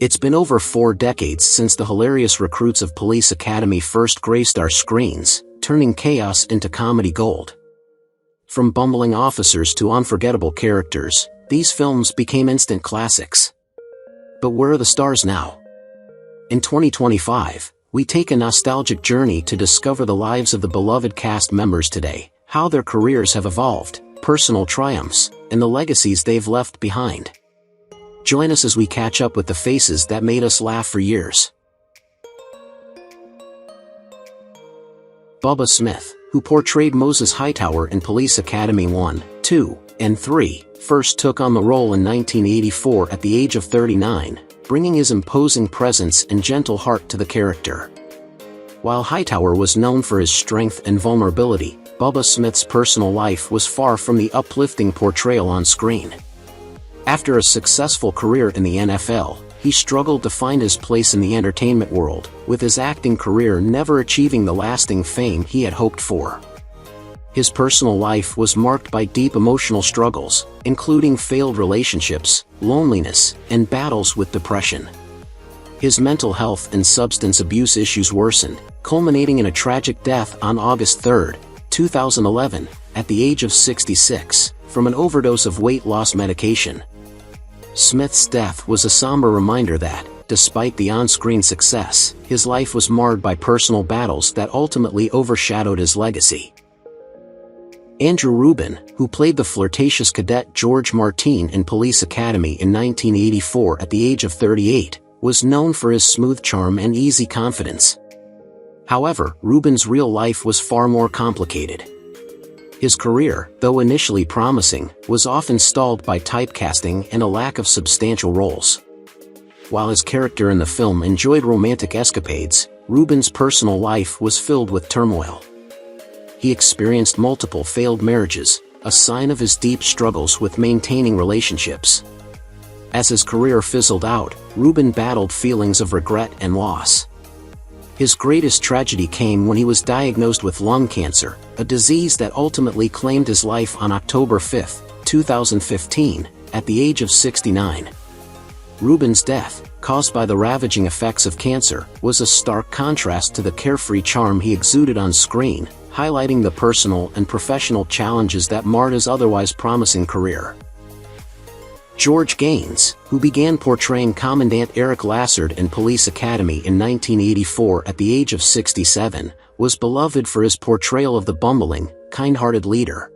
It's been over 4 decades since the hilarious recruits of Police Academy first graced our screens, turning chaos into comedy gold. From bumbling officers to unforgettable characters, these films became instant classics. But where are the stars now? In 2025, we take a nostalgic journey to discover the lives of the beloved cast members today, how their careers have evolved, personal triumphs, and the legacies they've left behind. Join us as we catch up with the faces that made us laugh for years. Bubba Smith, who portrayed Moses Hightower in Police Academy 1, 2, and 3, first took on the role in 1984 at the age of 39, bringing his imposing presence and gentle heart to the character. While Hightower was known for his strength and vulnerability, Bubba Smith's personal life was far from the uplifting portrayal on screen. After a successful career in the NFL, he struggled to find his place in the entertainment world, with his acting career never achieving the lasting fame he had hoped for. His personal life was marked by deep emotional struggles, including failed relationships, loneliness, and battles with depression. His mental health and substance abuse issues worsened, culminating in a tragic death on August 3, 2011, at the age of 66, from an overdose of weight loss medication. Smith's death was a somber reminder that, despite the on-screen success, his life was marred by personal battles that ultimately overshadowed his legacy. Andrew Rubin, who played the flirtatious cadet George Martin in Police Academy in 1984 at the age of 38, was known for his smooth charm and easy confidence. However, Rubin's real life was far more complicated. His career, though initially promising, was often stalled by typecasting and a lack of substantial roles. While his character in the film enjoyed romantic escapades, Rubin's personal life was filled with turmoil. He experienced multiple failed marriages, a sign of his deep struggles with maintaining relationships. As his career fizzled out, Rubin battled feelings of regret and loss. His greatest tragedy came when he was diagnosed with lung cancer, a disease that ultimately claimed his life on October 5, 2015, at the age of 69. Rubin's death, caused by the ravaging effects of cancer, was a stark contrast to the carefree charm he exuded on screen, highlighting the personal and professional challenges that marred his otherwise promising career. George Gaynes, who began portraying Commandant Eric Lassard in Police Academy in 1984 at the age of 67, was beloved for his portrayal of the bumbling, kind-hearted leader.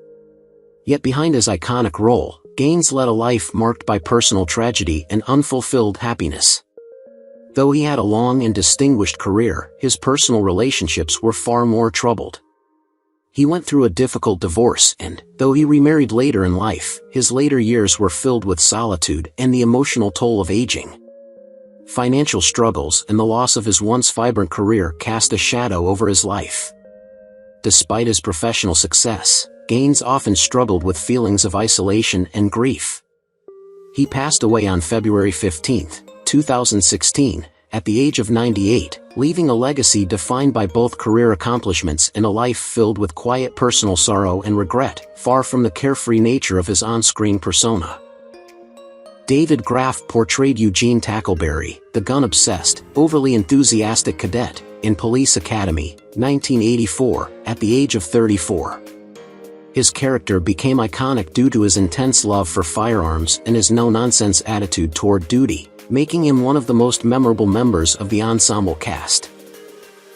Yet behind his iconic role, Gaynes led a life marked by personal tragedy and unfulfilled happiness. Though he had a long and distinguished career, his personal relationships were far more troubled. He went through a difficult divorce and, though he remarried later in life, his later years were filled with solitude and the emotional toll of aging. Financial struggles and the loss of his once vibrant career cast a shadow over his life. Despite his professional success, Gaynes often struggled with feelings of isolation and grief. He passed away on February 15, 2016, at the age of 98, leaving a legacy defined by both career accomplishments and a life filled with quiet personal sorrow and regret, far from the carefree nature of his on-screen persona. David Graf portrayed Eugene Tackleberry, the gun-obsessed, overly enthusiastic cadet, in Police Academy, 1984, at the age of 34. His character became iconic due to his intense love for firearms and his no-nonsense attitude toward duty, making him one of the most memorable members of the ensemble cast.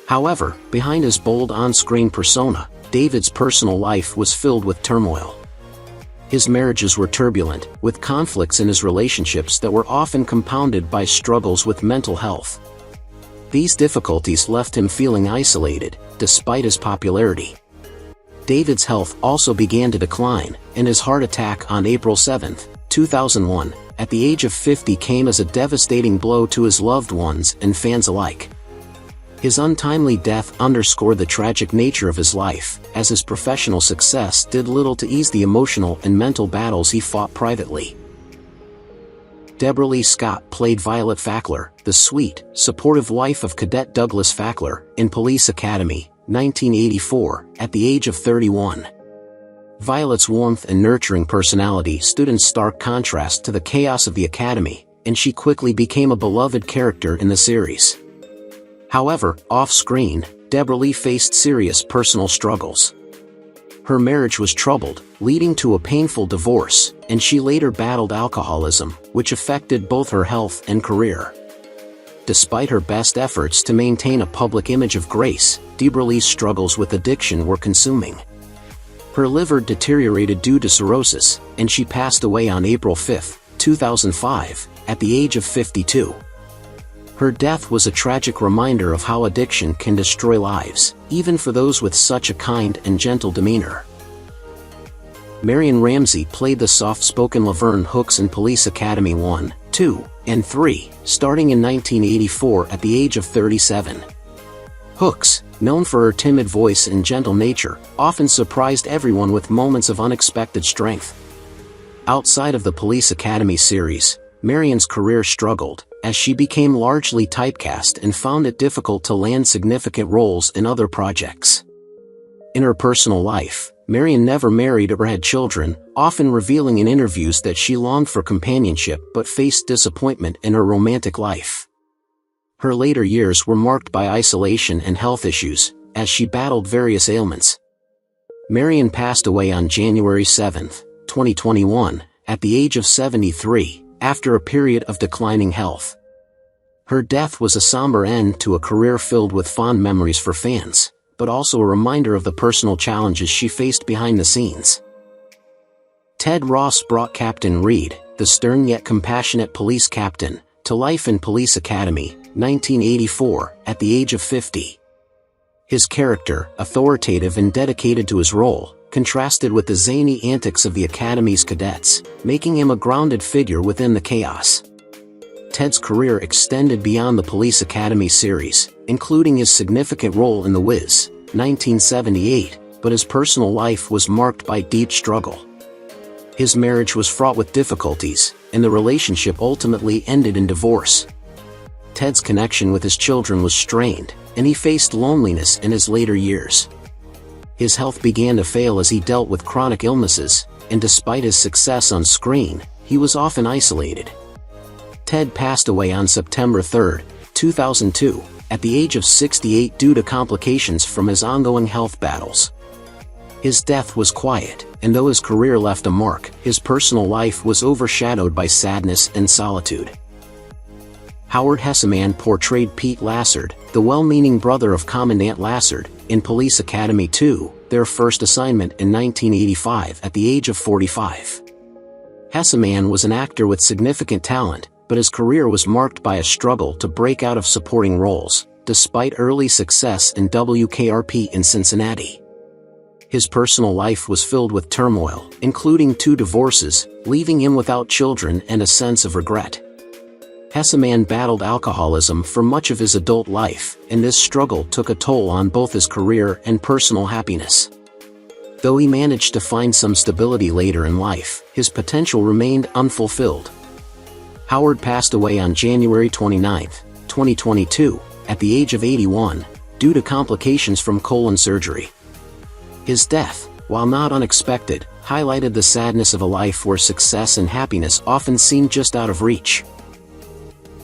However, behind his bold on-screen persona, David's personal life was filled with turmoil. His marriages were turbulent, with conflicts in his relationships that were often compounded by struggles with mental health. These difficulties left him feeling isolated, despite his popularity. David's health also began to decline, and his heart attack on April 7, 2001, at the age of 50 came as a devastating blow to his loved ones and fans alike. His untimely death underscored the tragic nature of his life, as his professional success did little to ease the emotional and mental battles he fought privately. Debralee Scott played Violet Fackler, the sweet, supportive wife of Cadet Douglas Fackler, in Police Academy, 1984, at the age of 31. Violet's warmth and nurturing personality stood in stark contrast to the chaos of the academy, and she quickly became a beloved character in the series. However, off-screen, Debralee faced serious personal struggles. Her marriage was troubled, leading to a painful divorce, and she later battled alcoholism, which affected both her health and career. Despite her best efforts to maintain a public image of grace, Debralee's struggles with addiction were consuming. Her liver deteriorated due to cirrhosis, and she passed away on April 5, 2005, at the age of 52. Her death was a tragic reminder of how addiction can destroy lives, even for those with such a kind and gentle demeanor. Marion Ramsey played the soft-spoken Laverne Hooks in Police Academy 1, 2, and 3, starting in 1984 at the age of 37. Hooks, known for her timid voice and gentle nature, often surprised everyone with moments of unexpected strength. Outside of the Police Academy series, Marion's career struggled, as she became largely typecast and found it difficult to land significant roles in other projects. In her personal life, Marion never married or had children, often revealing in interviews that she longed for companionship but faced disappointment in her romantic life. Her later years were marked by isolation and health issues, as she battled various ailments. Marion passed away on January 7, 2021, at the age of 73, after a period of declining health. Her death was a somber end to a career filled with fond memories for fans, but also a reminder of the personal challenges she faced behind the scenes. Ted Ross brought Captain Reed, the stern yet compassionate police captain, to life in Police Academy, 1984, at the age of 50. His character, authoritative and dedicated to his role, contrasted with the zany antics of the Academy's cadets, making him a grounded figure within the chaos. Ted's career extended beyond the Police Academy series, including his significant role in The Wiz, 1978, but his personal life was marked by deep struggle. His marriage was fraught with difficulties, and the relationship ultimately ended in divorce. Ted's connection with his children was strained, and he faced loneliness in his later years. His health began to fail as he dealt with chronic illnesses, and despite his success on screen, he was often isolated. Ted passed away on September 3, 2002, at the age of 68 due to complications from his ongoing health battles. His death was quiet, and though his career left a mark, his personal life was overshadowed by sadness and solitude. Howard Hesseman portrayed Pete Lassard, the well-meaning brother of Commandant Lassard, in Police Academy 2, their first assignment in 1985 at the age of 45. Hesseman was an actor with significant talent, but his career was marked by a struggle to break out of supporting roles, despite early success in WKRP in Cincinnati. His personal life was filled with turmoil, including 2 divorces, leaving him without children and a sense of regret. Hesseman battled alcoholism for much of his adult life, and this struggle took a toll on both his career and personal happiness. Though he managed to find some stability later in life, his potential remained unfulfilled. Howard passed away on January 29, 2022, at the age of 81, due to complications from colon surgery. His death, while not unexpected, highlighted the sadness of a life where success and happiness often seemed just out of reach.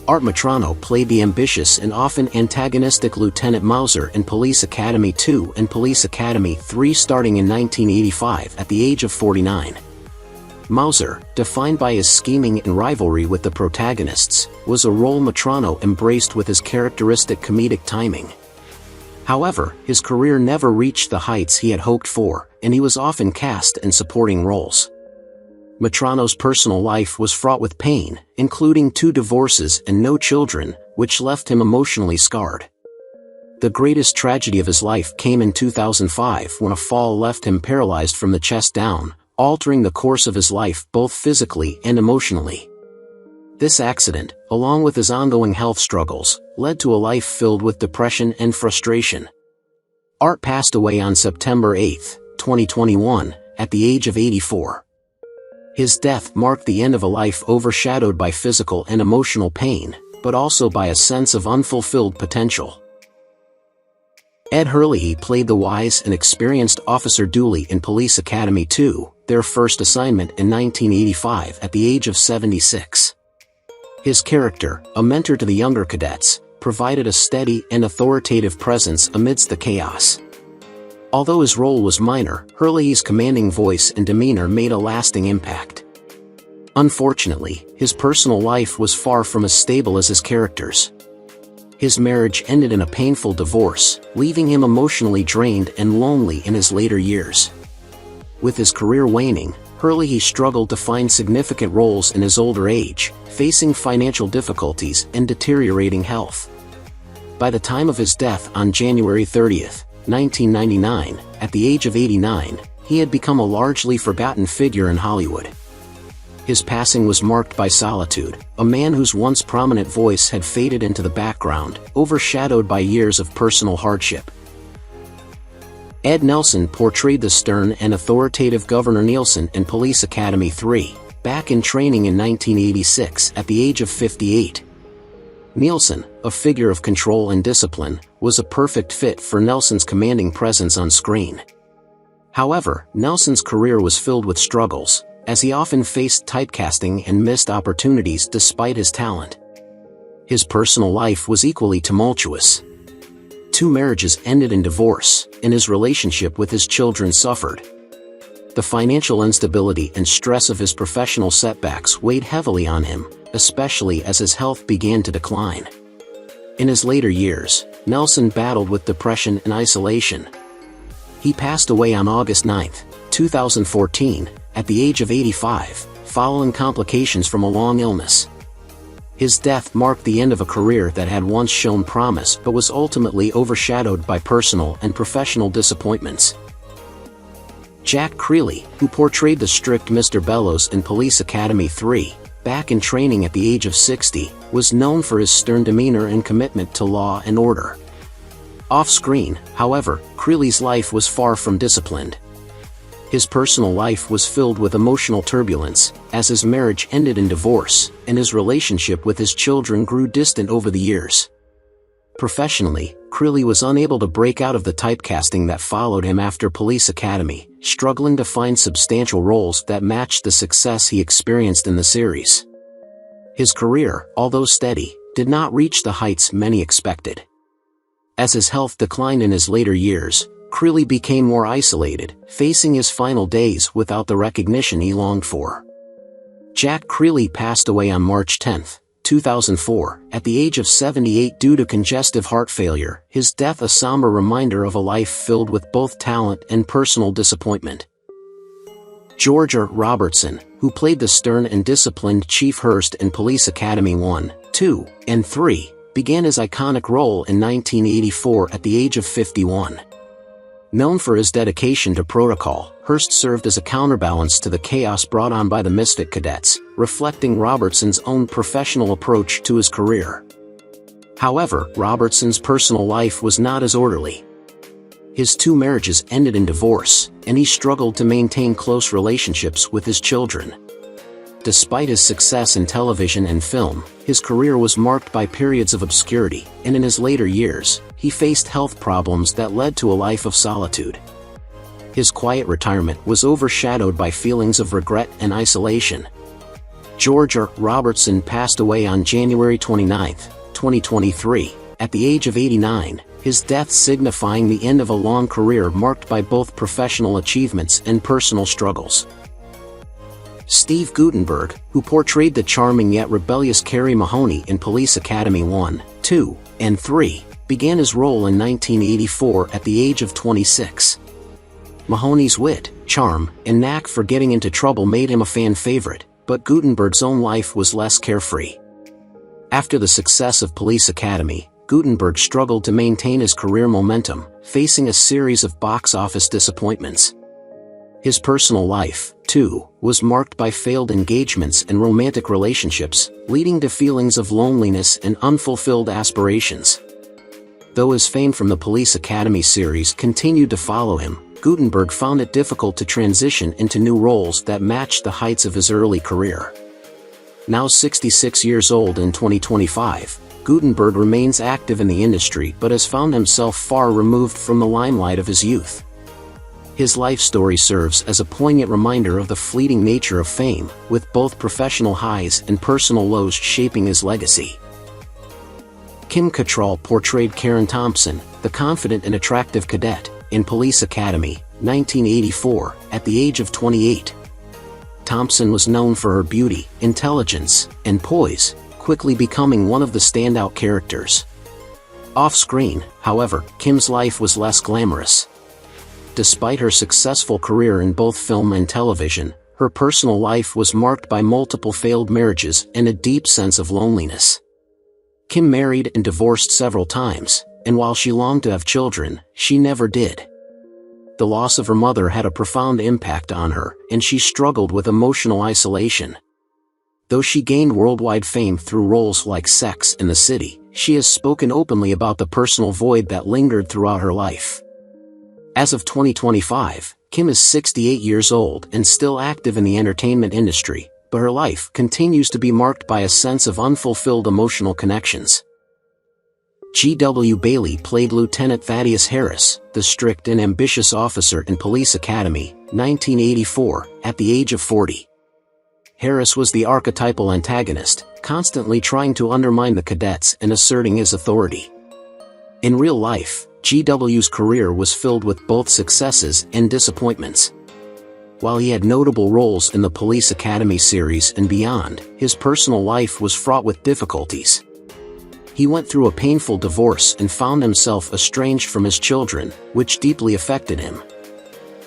Art Metrano played the ambitious and often antagonistic Lieutenant Mauser in Police Academy 2 and Police Academy 3 starting in 1985 at the age of 49. Mauser, defined by his scheming and rivalry with the protagonists, was a role Metrano embraced with his characteristic comedic timing. However, his career never reached the heights he had hoped for, and he was often cast in supporting roles. Metrano's personal life was fraught with pain, including 2 divorces and no children, which left him emotionally scarred. The greatest tragedy of his life came in 2005 when a fall left him paralyzed from the chest down, altering the course of his life both physically and emotionally. This accident, along with his ongoing health struggles, led to a life filled with depression and frustration. Art passed away on September 8, 2021, at the age of 84. His death marked the end of a life overshadowed by physical and emotional pain, but also by a sense of unfulfilled potential. Ed Hurley played the wise and experienced Officer Dooley in Police Academy 2, their first assignment in 1985 at the age of 76. His character, a mentor to the younger cadets, provided a steady and authoritative presence amidst the chaos. Although his role was minor, Hurley's commanding voice and demeanor made a lasting impact. Unfortunately, his personal life was far from as stable as his character's. His marriage ended in a painful divorce, leaving him emotionally drained and lonely in his later years. With his career waning, Hurley struggled to find significant roles in his older age, facing financial difficulties and deteriorating health. By the time of his death on January 30, 1999, at the age of 89, he had become a largely forgotten figure in Hollywood. His passing was marked by solitude, a man whose once prominent voice had faded into the background, overshadowed by years of personal hardship. Ed Nelson portrayed the stern and authoritative Governor Nielsen in Police Academy 3, back in training in 1986 at the age of 58. Nielsen, a figure of control and discipline, was a perfect fit for Nelson's commanding presence on screen. However, Nelson's career was filled with struggles, as he often faced typecasting and missed opportunities despite his talent. His personal life was equally tumultuous. 2 marriages ended in divorce, and his relationship with his children suffered. The financial instability and stress of his professional setbacks weighed heavily on him, especially as his health began to decline. In his later years, Nelson battled with depression and isolation. He passed away on August 9, 2014, at the age of 85, following complications from a long illness. His death marked the end of a career that had once shown promise but was ultimately overshadowed by personal and professional disappointments. Jack Creley, who portrayed the strict Mr. Bellows in Police Academy 3, back in training at the age of 60, was known for his stern demeanor and commitment to law and order. Off-screen, however, Creley's life was far from disciplined. His personal life was filled with emotional turbulence, as his marriage ended in divorce, and his relationship with his children grew distant over the years. Professionally, Creley was unable to break out of the typecasting that followed him after Police Academy, struggling to find substantial roles that matched the success he experienced in the series. His career, although steady, did not reach the heights many expected. As his health declined in his later years, Creley became more isolated, facing his final days without the recognition he longed for. Jack Creley passed away on March 10, 2004, at the age of 78 due to congestive heart failure, his death a somber reminder of a life filled with both talent and personal disappointment. Georgia Robertson, who played the stern and disciplined Chief Hurst in Police Academy 1, 2, and 3, began his iconic role in 1984 at the age of 51. Known for his dedication to protocol, Hurst served as a counterbalance to the chaos brought on by the Misfit cadets, reflecting Robertson's own professional approach to his career. However, Robertson's personal life was not as orderly. His 2 marriages ended in divorce, and he struggled to maintain close relationships with his children. Despite his success in television and film, his career was marked by periods of obscurity, and in his later years, he faced health problems that led to a life of solitude. His quiet retirement was overshadowed by feelings of regret and isolation. Georgia Robertson passed away on January 29, 2023, at the age of 89, his death signifying the end of a long career marked by both professional achievements and personal struggles. Steve Guttenberg, who portrayed the charming yet rebellious Carrie Mahoney in Police Academy 1, 2, and 3, began his role in 1984 at the age of 26. Mahoney's wit, charm, and knack for getting into trouble made him a fan favorite, but Guttenberg's own life was less carefree. After the success of Police Academy, Guttenberg struggled to maintain his career momentum, facing a series of box office disappointments. His personal life, too, was marked by failed engagements and romantic relationships, leading to feelings of loneliness and unfulfilled aspirations. Though his fame from the Police Academy series continued to follow him, Guttenberg found it difficult to transition into new roles that matched the heights of his early career. Now 66 years old in 2025, Guttenberg remains active in the industry but has found himself far removed from the limelight of his youth. His life story serves as a poignant reminder of the fleeting nature of fame, with both professional highs and personal lows shaping his legacy. Kim Cattrall portrayed Karen Thompson, the confident and attractive cadet, in Police Academy, 1984, at the age of 28. Thompson was known for her beauty, intelligence, and poise, quickly becoming one of the standout characters. Off-screen, however, Kim's life was less glamorous. Despite her successful career in both film and television, her personal life was marked by multiple failed marriages and a deep sense of loneliness. Kim married and divorced several times, and while she longed to have children, she never did. The loss of her mother had a profound impact on her, and she struggled with emotional isolation. Though she gained worldwide fame through roles like Sex and the City, she has spoken openly about the personal void that lingered throughout her life. As of 2025, Kim is 68 years old and still active in the entertainment industry, but her life continues to be marked by a sense of unfulfilled emotional connections. G.W. Bailey played Lieutenant Thaddeus Harris, the strict and ambitious officer in Police Academy, 1984, at the age of 40. Harris was the archetypal antagonist, constantly trying to undermine the cadets and asserting his authority. In real life, G.W.'s career was filled with both successes and disappointments. While he had notable roles in the Police Academy series and beyond, his personal life was fraught with difficulties. He went through a painful divorce and found himself estranged from his children, which deeply affected him.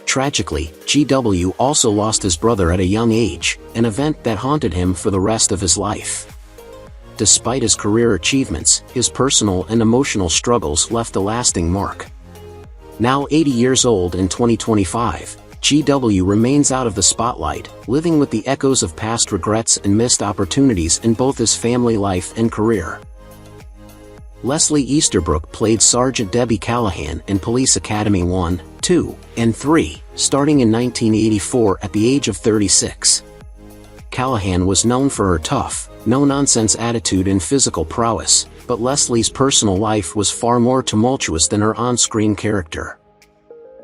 Tragically, G.W. also lost his brother at a young age, an event that haunted him for the rest of his life. Despite his career achievements, his personal and emotional struggles left a lasting mark. Now 80 years old in 2025, G.W. remains out of the spotlight, living with the echoes of past regrets and missed opportunities in both his family life and career. Leslie Easterbrook played Sergeant Debbie Callahan in Police Academy 1, 2, and 3, starting in 1984 at the age of 36. Callahan was known for her tough, no-nonsense attitude and physical prowess, but Leslie's personal life was far more tumultuous than her on-screen character.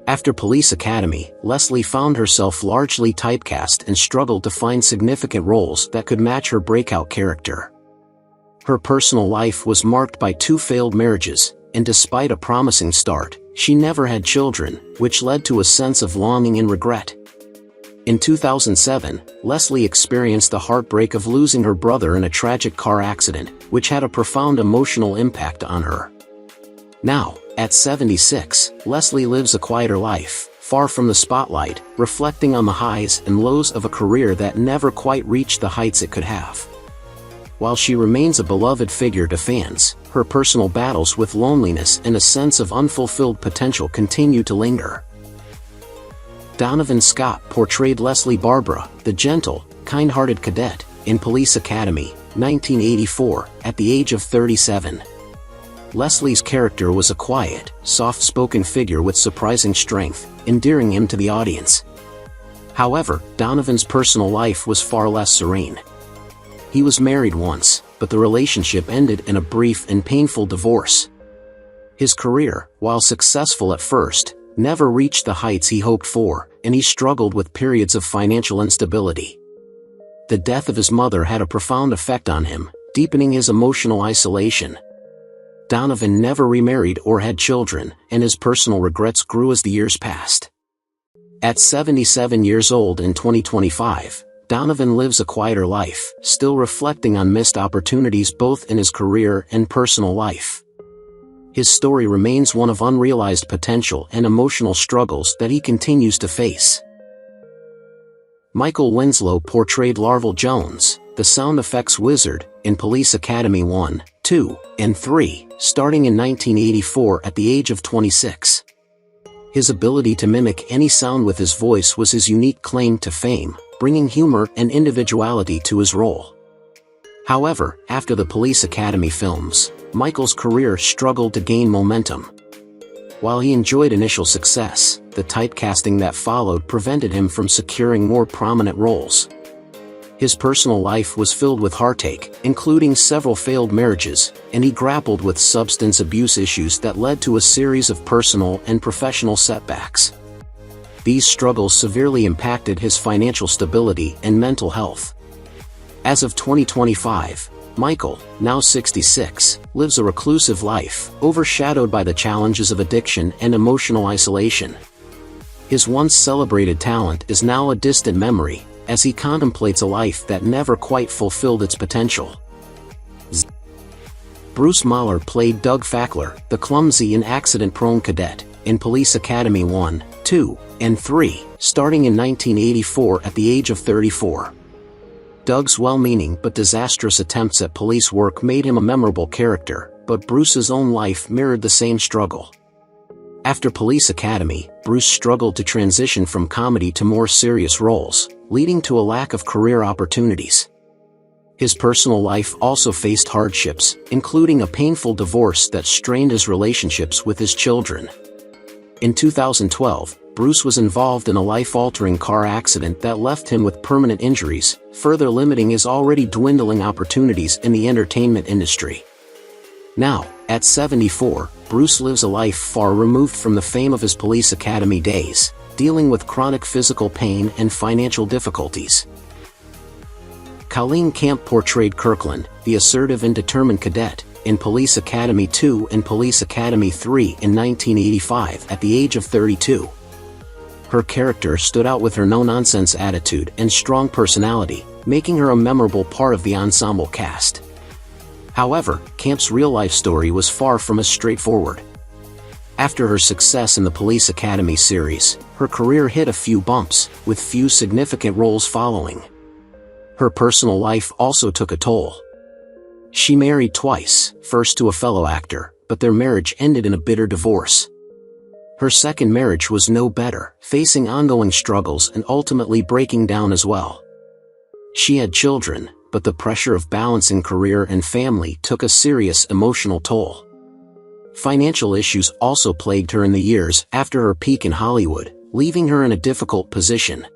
After Police Academy, Leslie found herself largely typecast and struggled to find significant roles that could match her breakout character. Her personal life was marked by 2 failed marriages, and despite a promising start, she never had children, which led to a sense of longing and regret. In 2007, Leslie experienced the heartbreak of losing her brother in a tragic car accident, which had a profound emotional impact on her. Now, at 76, Leslie lives a quieter life, far from the spotlight, reflecting on the highs and lows of a career that never quite reached the heights it could have. While she remains a beloved figure to fans, her personal battles with loneliness and a sense of unfulfilled potential continue to linger. Donovan Scott portrayed Leslie Barbara, the gentle, kind-hearted cadet, in Police Academy, 1984, at the age of 37. Leslie's character was a quiet, soft-spoken figure with surprising strength, endearing him to the audience. However, Donovan's personal life was far less serene. He was married once, but the relationship ended in a brief and painful divorce. His career, while successful at first, never reached the heights he hoped for, and he struggled with periods of financial instability. The death of his mother had a profound effect on him, deepening his emotional isolation. Donovan never remarried or had children, and his personal regrets grew as the years passed. At 77 years old in 2025, Donovan lives a quieter life, still reflecting on missed opportunities both in his career and personal life. His story remains one of unrealized potential and emotional struggles that he continues to face. Michael Winslow portrayed Larval Jones, the sound effects wizard, in Police Academy 1, 2, and 3, starting in 1984 at the age of 26. His ability to mimic any sound with his voice was his unique claim to fame, bringing humor and individuality to his role. However, after the Police Academy films, Michael's career struggled to gain momentum. While he enjoyed initial success, the typecasting that followed prevented him from securing more prominent roles. His personal life was filled with heartache, including several failed marriages, and he grappled with substance abuse issues that led to a series of personal and professional setbacks. These struggles severely impacted his financial stability and mental health. As of 2025, Michael, now 66, lives a reclusive life, overshadowed by the challenges of addiction and emotional isolation. His once celebrated talent is now a distant memory, as he contemplates a life that never quite fulfilled its potential. Bruce Mahler played Doug Fackler, the clumsy and accident-prone cadet, in Police Academy 1, 2, and 3, starting in 1984 at the age of 34. Doug's well-meaning but disastrous attempts at police work made him a memorable character, but Bruce's own life mirrored the same struggle. After Police Academy, Bruce struggled to transition from comedy to more serious roles, leading to a lack of career opportunities. His personal life also faced hardships, including a painful divorce that strained his relationships with his children. In 2012, Bruce was involved in a life-altering car accident that left him with permanent injuries, further limiting his already dwindling opportunities in the entertainment industry. Now, at 74, Bruce lives a life far removed from the fame of his Police Academy days, dealing with chronic physical pain and financial difficulties. Colleen Camp portrayed Kirkland, the assertive and determined cadet, in Police Academy 2 and Police Academy 3 in 1985 at the age of 32. Her character stood out with her no-nonsense attitude and strong personality, making her a memorable part of the ensemble cast. However, Camp's real-life story was far from as straightforward. After her success in the Police Academy series, her career hit a few bumps, with few significant roles following. Her personal life also took a toll. She married twice, first to a fellow actor, but their marriage ended in a bitter divorce. Her second marriage was no better, facing ongoing struggles and ultimately breaking down as well. She had children, but the pressure of balancing career and family took a serious emotional toll. Financial issues also plagued her in the years after her peak in Hollywood, leaving her in a difficult position.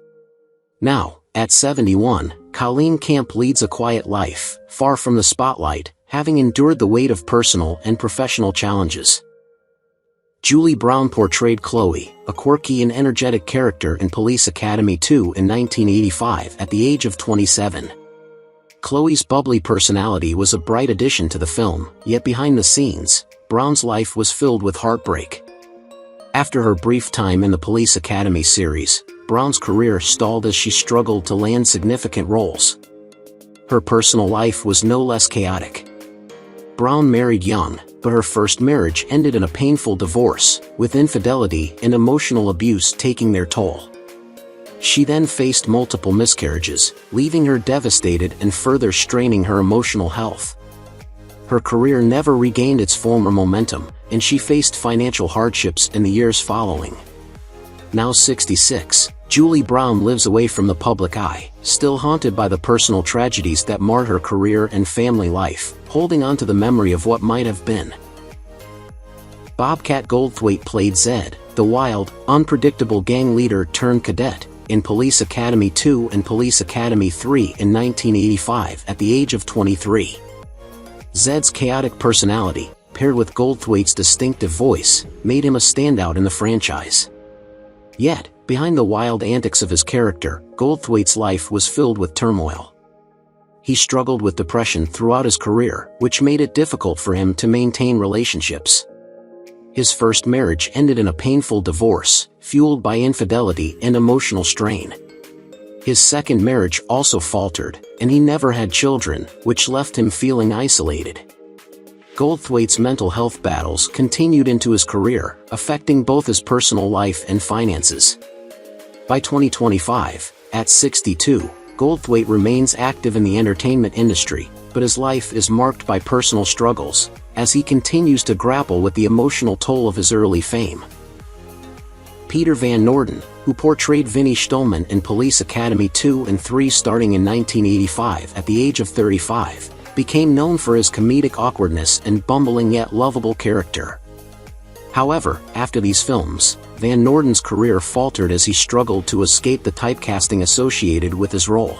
Now, at 71, Colleen Camp leads a quiet life, far from the spotlight, having endured the weight of personal and professional challenges. Julie Brown portrayed Chloe, a quirky and energetic character in Police Academy 2 in 1985 at the age of 27. Chloe's bubbly personality was a bright addition to the film, yet behind the scenes, Brown's life was filled with heartbreak. After her brief time in the Police Academy series, Brown's career stalled as she struggled to land significant roles. Her personal life was no less chaotic. Brown married young, but her first marriage ended in a painful divorce, with infidelity and emotional abuse taking their toll. She then faced multiple miscarriages, leaving her devastated and further straining her emotional health. Her career never regained its former momentum, and she faced financial hardships in the years following. Now 66, Julie Brown lives away from the public eye, still haunted by the personal tragedies that marred her career and family life, holding on to the memory of what might have been. Bobcat Goldthwait played Zed, the wild, unpredictable gang leader turned cadet, in Police Academy 2 and Police Academy 3 in 1985 at the age of 23. Zed's chaotic personality, paired with Goldthwait's distinctive voice, made him a standout in the franchise. Yet, behind the wild antics of his character, Goldthwait's life was filled with turmoil. He struggled with depression throughout his career, which made it difficult for him to maintain relationships. His first marriage ended in a painful divorce, fueled by infidelity and emotional strain. His second marriage also faltered, and he never had children, which left him feeling isolated. Goldthwait's mental health battles continued into his career, affecting both his personal life and finances. By 2025, at 62, Goldthwait remains active in the entertainment industry, but his life is marked by personal struggles, as he continues to grapple with the emotional toll of his early fame. Peter Van Norden, who portrayed Vinnie Stolman in Police Academy 2 and 3 starting in 1985 at the age of 35, became known for his comedic awkwardness and bumbling yet lovable character. However, after these films, Van Norden's career faltered as he struggled to escape the typecasting associated with his role.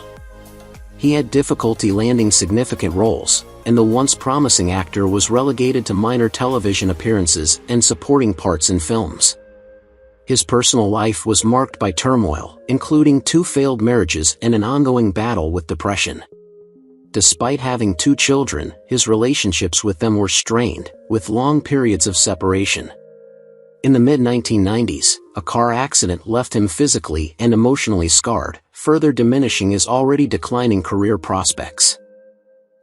He had difficulty landing significant roles, and the once promising actor was relegated to minor television appearances and supporting parts in films. His personal life was marked by turmoil, including 2 failed marriages and an ongoing battle with depression. Despite having 2 children, his relationships with them were strained, with long periods of separation. In the mid-1990s, a car accident left him physically and emotionally scarred, further diminishing his already declining career prospects.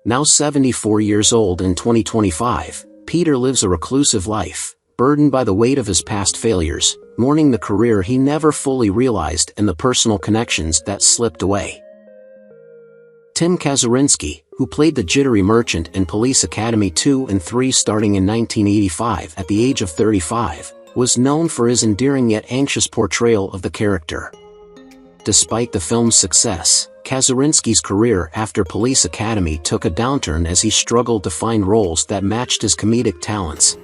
Now 74 years old in 2025, Peter lives a reclusive life, burdened by the weight of his past failures, mourning the career he never fully realized and the personal connections that slipped away. Tim Kazurinsky, who played the jittery merchant in Police Academy 2 and 3 starting in 1985 at the age of 35, was known for his endearing yet anxious portrayal of the character. Despite the film's success, Kazurinsky's career after Police Academy took a downturn as he struggled to find roles that matched his comedic talents.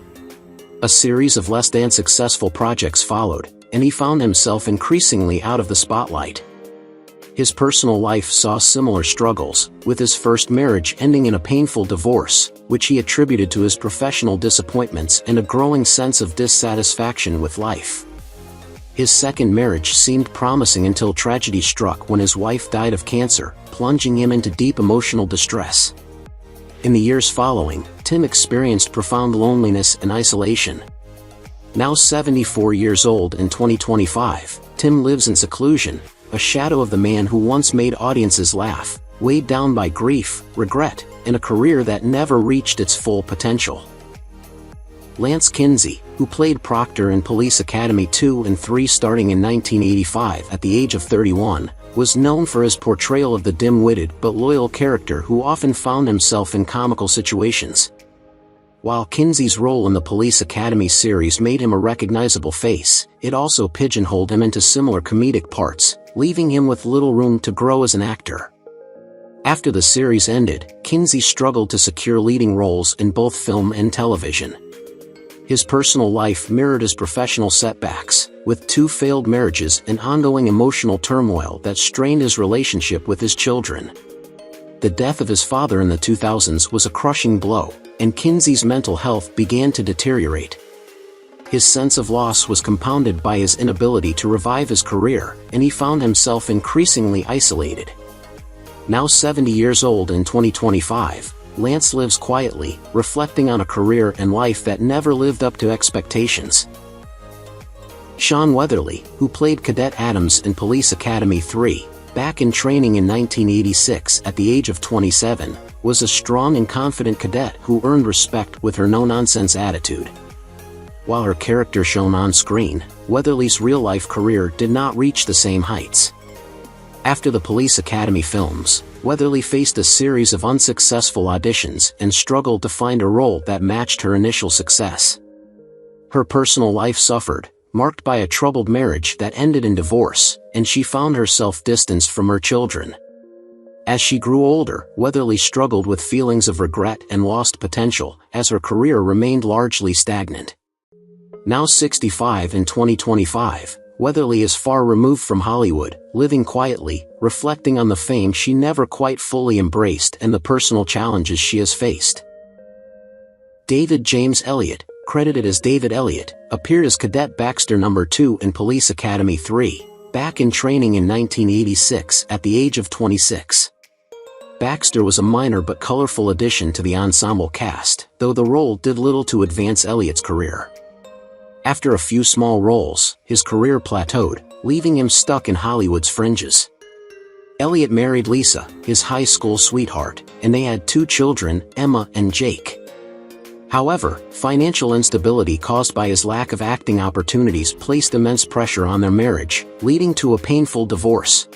A series of less than successful projects followed, and he found himself increasingly out of the spotlight. His personal life saw similar struggles, with his first marriage ending in a painful divorce, which he attributed to his professional disappointments and a growing sense of dissatisfaction with life. His second marriage seemed promising until tragedy struck when his wife died of cancer, plunging him into deep emotional distress. In the years following, Tim experienced profound loneliness and isolation. Now 74 years old in 2025, Tim lives in seclusion, a shadow of the man who once made audiences laugh, weighed down by grief, regret, and a career that never reached its full potential. Lance Kinsey, who played Proctor in Police Academy 2 and 3 starting in 1985 at the age of 31, was known for his portrayal of the dim-witted but loyal character who often found himself in comical situations. While Kinsey's role in the Police Academy series made him a recognizable face, it also pigeonholed him into similar comedic parts, leaving him with little room to grow as an actor. After the series ended, Kinsey struggled to secure leading roles in both film and television. His personal life mirrored his professional setbacks, with 2 failed marriages and ongoing emotional turmoil that strained his relationship with his children. The death of his father in the 2000s was a crushing blow, and Kinsey's mental health began to deteriorate. His sense of loss was compounded by his inability to revive his career, and he found himself increasingly isolated. Now 70 years old in 2025, Lance lives quietly, reflecting on a career and life that never lived up to expectations. Shawn Weatherly, who played Cadet Adams in Police Academy 3, back in training in 1986 at the age of 27, was a strong and confident cadet who earned respect with her no-nonsense attitude. While her character shone on screen, Weatherly's real-life career did not reach the same heights. After the Police Academy films, Weatherly faced a series of unsuccessful auditions and struggled to find a role that matched her initial success. Her personal life suffered, marked by a troubled marriage that ended in divorce, and she found herself distanced from her children. As she grew older, Weatherly struggled with feelings of regret and lost potential, as her career remained largely stagnant. Now 65 in 2025, Weatherly is far removed from Hollywood, living quietly, reflecting on the fame she never quite fully embraced and the personal challenges she has faced. David James Elliott, credited as David Elliott, appeared as Cadet Baxter No. 2 in Police Academy 3, back in training in 1986 at the age of 26. Baxter was a minor but colorful addition to the ensemble cast, though the role did little to advance Elliott's career. After a few small roles, his career plateaued, leaving him stuck in Hollywood's fringes. Elliott married Lisa, his high school sweetheart, and they had 2 children, Emma and Jake. However, financial instability caused by his lack of acting opportunities placed immense pressure on their marriage, leading to a painful divorce.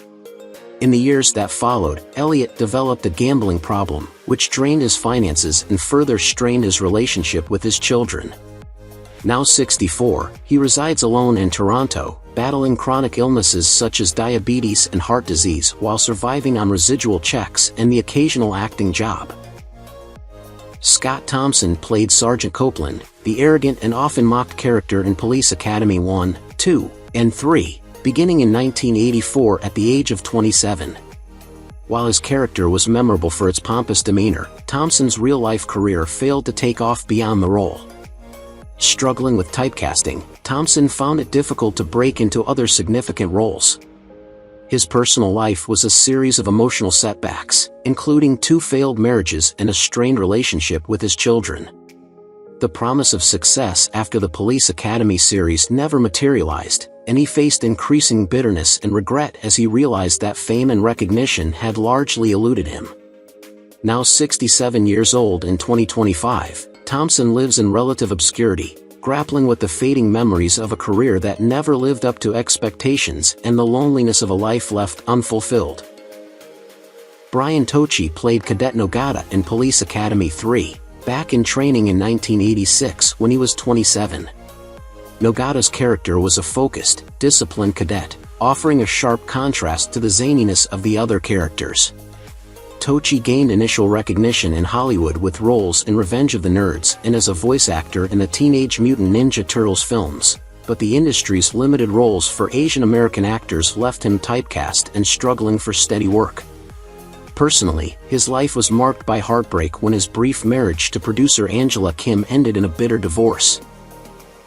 In the years that followed, Elliott developed a gambling problem, which drained his finances and further strained his relationship with his children. Now 64, he resides alone in Toronto, battling chronic illnesses such as diabetes and heart disease while surviving on residual checks and the occasional acting job. Scott Thompson played Sergeant Copeland, the arrogant and often mocked character in Police Academy 1, 2, and 3, beginning in 1984 at the age of 27. While his character was memorable for its pompous demeanor, Thompson's real-life career failed to take off beyond the role. Struggling with typecasting, Thompson found it difficult to break into other significant roles. His personal life was a series of emotional setbacks, including 2 failed marriages and a strained relationship with his children. The promise of success after the Police Academy series never materialized, and he faced increasing bitterness and regret as he realized that fame and recognition had largely eluded him. Now 67 years old in 2025, Thompson lives in relative obscurity, grappling with the fading memories of a career that never lived up to expectations and the loneliness of a life left unfulfilled. Brian Tochi played Cadet Nogata in Police Academy 3, back in training in 1986 when he was 27. Nogata's character was a focused, disciplined cadet, offering a sharp contrast to the zaniness of the other characters. Tochi gained initial recognition in Hollywood with roles in Revenge of the Nerds and as a voice actor in the Teenage Mutant Ninja Turtles films, but the industry's limited roles for Asian American actors left him typecast and struggling for steady work. Personally, his life was marked by heartbreak when his brief marriage to producer Angela Kim ended in a bitter divorce.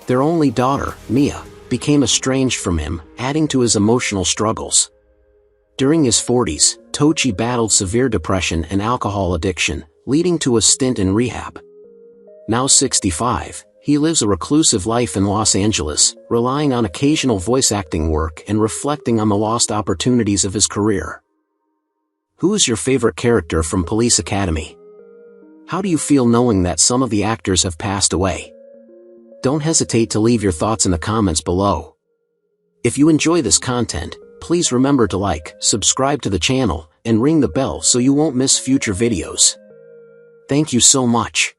Their only daughter, Mia, became estranged from him, adding to his emotional struggles. During his 40s, Tochi battled severe depression and alcohol addiction, leading to a stint in rehab. Now 65, he lives a reclusive life in Los Angeles, relying on occasional voice acting work and reflecting on the lost opportunities of his career. Who is your favorite character from Police Academy? How do you feel knowing that some of the actors have passed away? Don't hesitate to leave your thoughts in the comments below. If you enjoy this content, please remember to like, subscribe to the channel, and ring the bell so you won't miss future videos. Thank you so much.